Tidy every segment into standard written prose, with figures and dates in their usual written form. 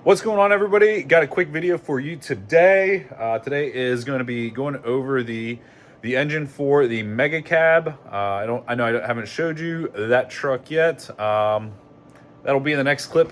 What's going on, everybody? Got a quick video for you today. Today is going to be going over the engine for the Mega Cab. I know I haven't showed you that truck yet. That'll be in the next clip.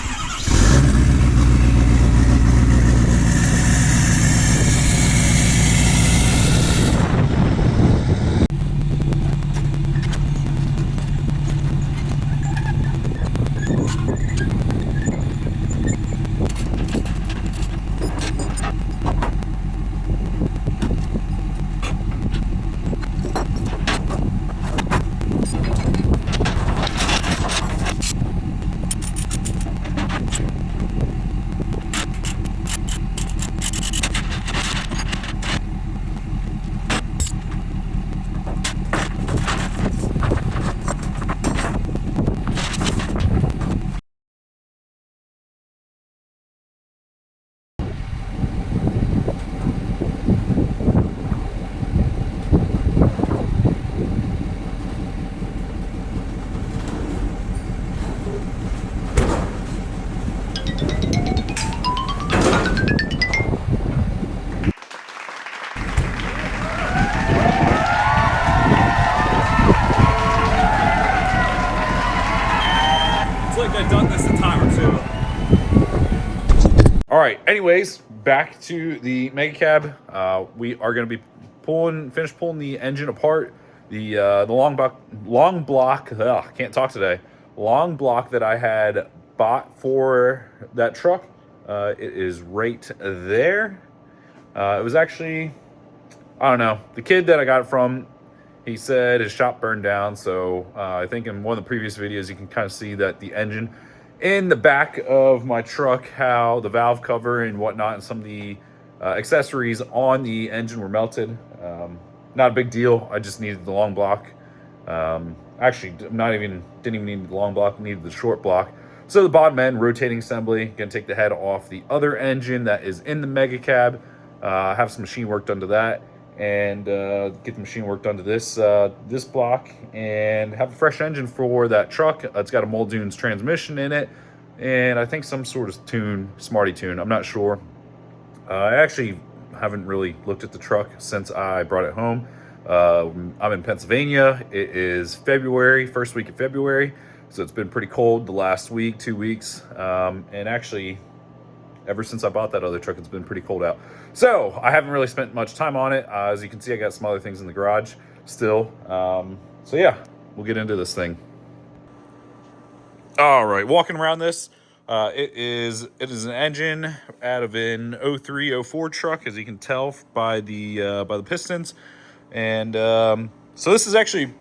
Like I've done this a time or two. All right, anyways, back to the Mega Cab. We are going to be finish pulling the engine apart. The long block, can't talk today. Long block that I had bought for that truck. It is right there. It was actually, I don't know, the kid that I got it from. He said his shop burned down, so I think in one of the previous videos you can kind of see that the engine in the back of my truck, how the valve cover and whatnot and some of the accessories on the engine were melted. Not a big deal. I just needed the long block. Actually, didn't even need the long block, needed the short block. So the bottom end rotating assembly, gonna take the head off the other engine that is in the Mega Cab. Have some machine work done to that, and get the machine work done to this block, and have a fresh engine for that truck. It's got a Muldoon's transmission in it, and I think some sort of Smarty tune. I'm not sure. I actually haven't really looked at the truck since I brought it home. I'm in Pennsylvania. It is February, first week of February, so it's been pretty cold the last week, 2 weeks, and actually ever since I bought that other truck, it's been pretty cold out. So I haven't really spent much time on it. As you can see, I got some other things in the garage still. So yeah, we'll get into this thing. All right, walking around this, it is an engine out of an 03, 04 truck, as you can tell by the pistons. And so this is actually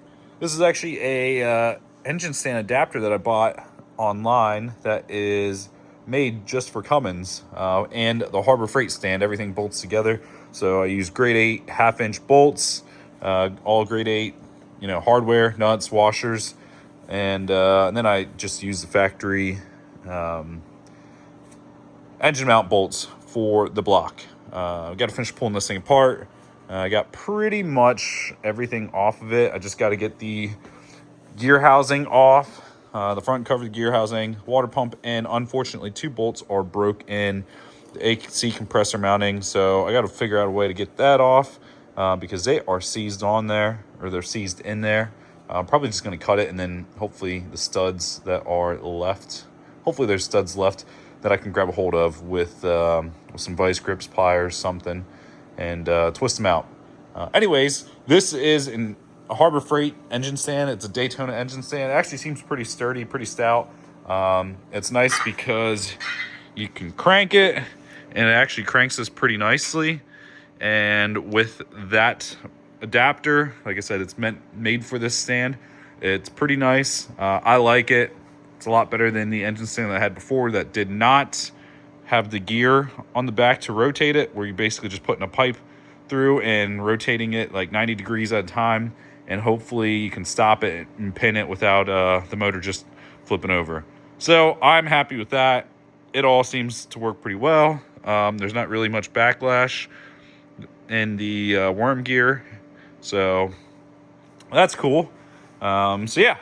a engine stand adapter that I bought online that is made just for Cummins, and the Harbor Freight stand. Everything bolts together. So I use grade 8 half-inch bolts, all grade 8, hardware, nuts, washers, and then I just use the factory engine mount bolts for the block. I've got to finish pulling this thing apart. I got pretty much everything off of it. I just got to get the gear housing off. The front cover, the gear housing, water pump, and unfortunately 2 bolts are broke in the AC compressor mounting. So I got to figure out a way to get that off because they are seized on there, or they're seized in there. I'm probably just going to cut it, and then hopefully the studs that are left, hopefully there's studs left that I can grab a hold of with some vice grips, pliers, something, and twist them out. Anyways, this is a Harbor Freight engine stand. It's a Daytona engine stand. It actually seems pretty sturdy, pretty stout. It's nice because you can crank it, and it actually cranks this pretty nicely. And with that adapter, like I said, it's made for this stand. It's pretty nice. I like it. It's a lot better than the engine stand that I had before that did not have the gear on the back to rotate it, where you're basically just putting a pipe through and rotating it like 90 degrees at a time, and hopefully you can stop it and pin it without the motor just flipping over. So I'm happy with that. It all seems to work pretty well. There's not really much backlash in the worm gear, so that's cool. So yeah,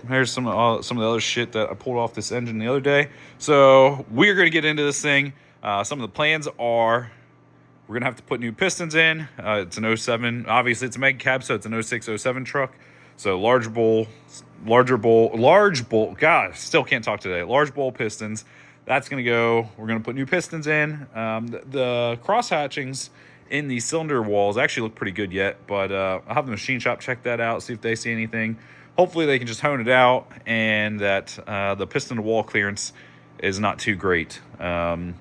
Here's some of the other shit that I pulled off this engine the other day. So we're going to get into this thing. Some of the plans are we're going to have to put new pistons in. It's an '07. Obviously, it's a mega cab, so it's an '06, '07 truck. So large bowl. God, still can't talk today. Large bowl pistons. That's going to go. We're going to put new pistons in. The cross hatchings in the cylinder walls actually look pretty good yet, but I'll have the machine shop check that out, see if they see anything. Hopefully they can just hone it out, and that the piston to wall clearance is not too great. So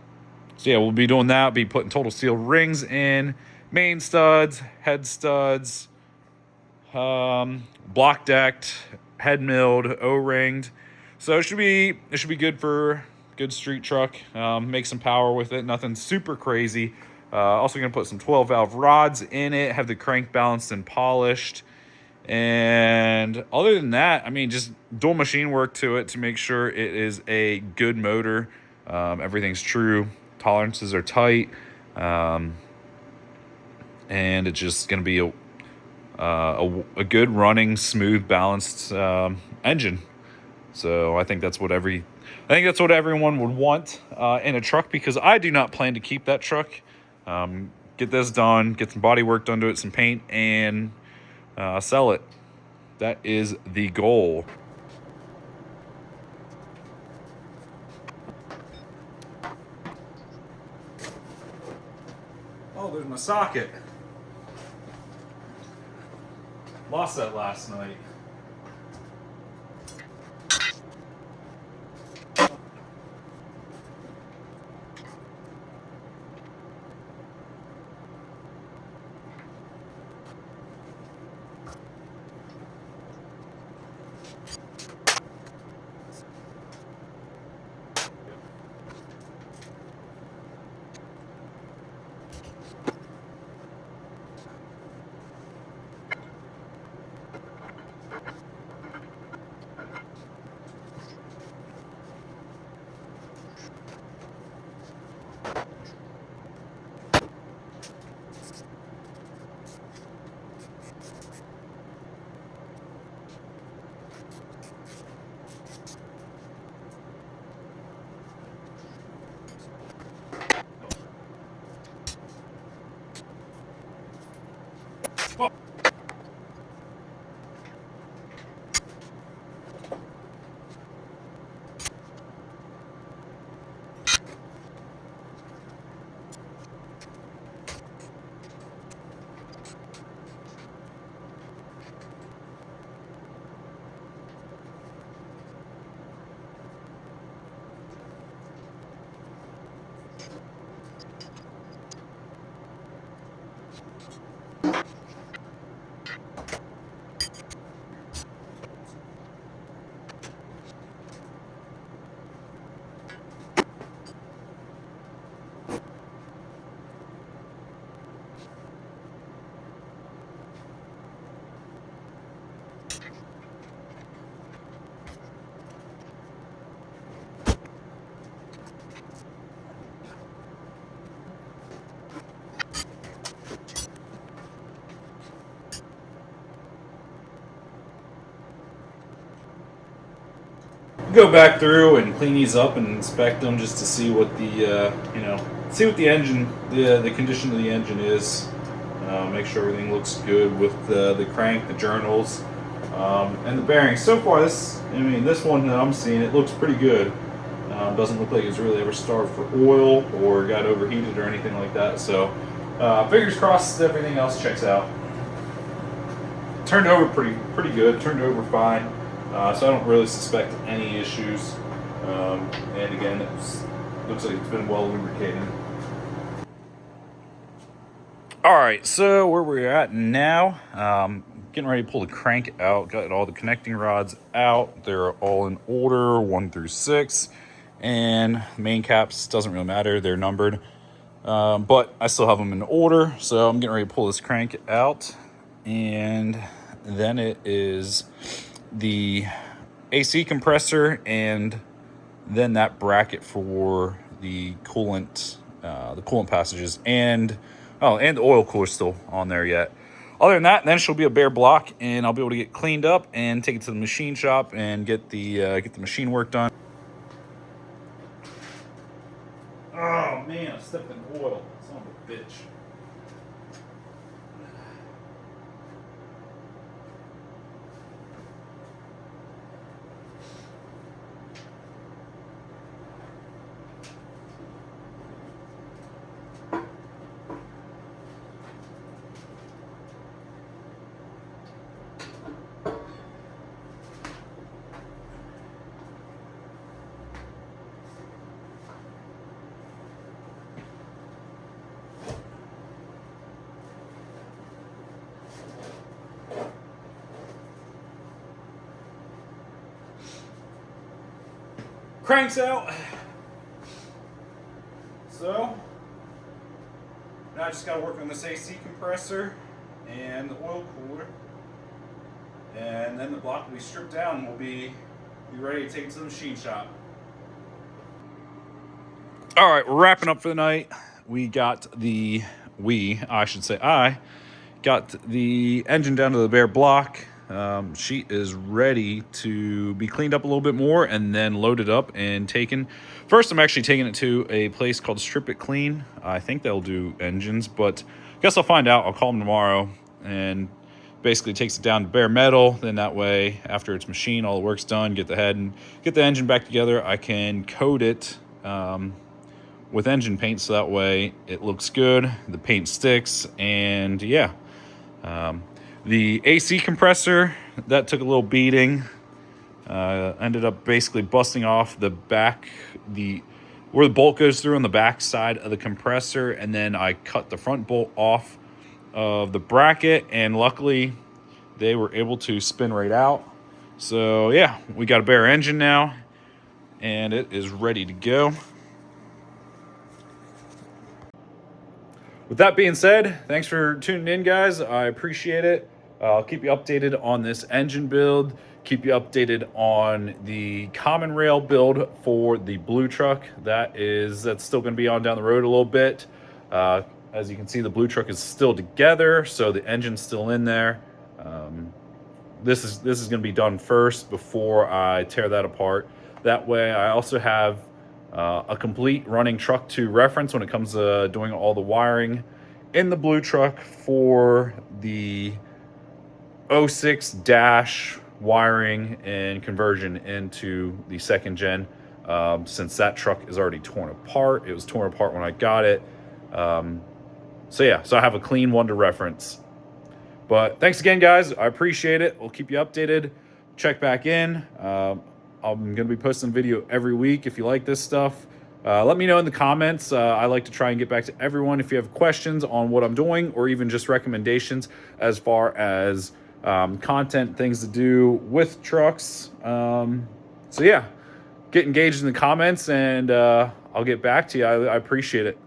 yeah, we'll be doing that. We'll be putting total steel rings in, main studs, head studs, block decked, head milled, O-ringed. So it should be good for good street truck. Make some power with it. Nothing super crazy. Also gonna put some 12 valve rods in it. Have the crank balanced and polished. And other than that, I mean, just dual machine work to it to make sure it is a good motor. Everything's true. Tolerances are tight. And it's just gonna be a good running, smooth, balanced engine. So I think that's what everyone would want in a truck, because I do not plan to keep that truck. Get this done, get some body work done to it, some paint, and sell it. That is the goal. Oh, there's my socket. Lost that last night. Go back through and clean these up and inspect them just to see what the see what the engine, the condition of the engine is. Make sure everything looks good with the crank, the journals, and the bearings. So far, this one that I'm seeing, it looks pretty good. Doesn't look like it's really ever starved for oil or got overheated or anything like that. So fingers crossed everything else checks out. Turned over pretty good. Turned over fine. So I don't really suspect any issues. And again, it looks like it's been well lubricated. All right, so where we're at now, getting ready to pull the crank out. Got all the connecting rods out. They're all in order, 1 through 6. And main caps, doesn't really matter. They're numbered. But I still have them in order. So I'm getting ready to pull this crank out. And then it is the AC compressor, and then that bracket for the coolant passages, and the oil cooler still on there yet. Other than that, then she'll be a bare block, and I'll be able to get cleaned up and take it to the machine shop and get the machine work done. Oh man, I stepped in oil. Son of a bitch. Cranks out. So now I just got to work on this AC compressor and the oil cooler, and then the block will be stripped down and we'll be ready to take it to the machine shop. All right, we're wrapping up for the night. I got the engine down to the bare block. She is ready to be cleaned up a little bit more and then loaded up and taken. First, I'm actually taking it to a place called Strip It Clean. I think they'll do engines, but I guess I'll find out. I'll call them tomorrow, and basically takes it down to bare metal. Then that way, after it's machined, all the work's done, get the head and get the engine back together, I can coat it with engine paint, so that way it looks good, the paint sticks, and yeah. The AC compressor, that took a little beating. Ended up basically busting off the back, where the bolt goes through on the back side of the compressor, and then I cut the front bolt off of the bracket, and luckily they were able to spin right out. So yeah, we got a bare engine now, and it is ready to go. With that being said, thanks for tuning in, guys. I appreciate it. I'll keep you updated on this engine build, keep you updated on the common rail build for the blue truck. That's still going to be on down the road a little bit. As you can see, the blue truck is still together, so the engine's still in there. This is going to be done first before I tear that apart. That way, I also have a complete running truck to reference when it comes to doing all the wiring in the blue truck for the 06 dash wiring and conversion into the second gen, since that truck is already torn apart. It was torn apart when I got it. So yeah, so I have a clean one to reference. But thanks again, guys. I appreciate it. We'll keep you updated. Check back in. I'm going to be posting a video every week if you like this stuff. Let me know in the comments. I like to try and get back to everyone if you have questions on what I'm doing, or even just recommendations as far as content, things to do with trucks. So yeah, get engaged in the comments, and I'll get back to you. I appreciate it.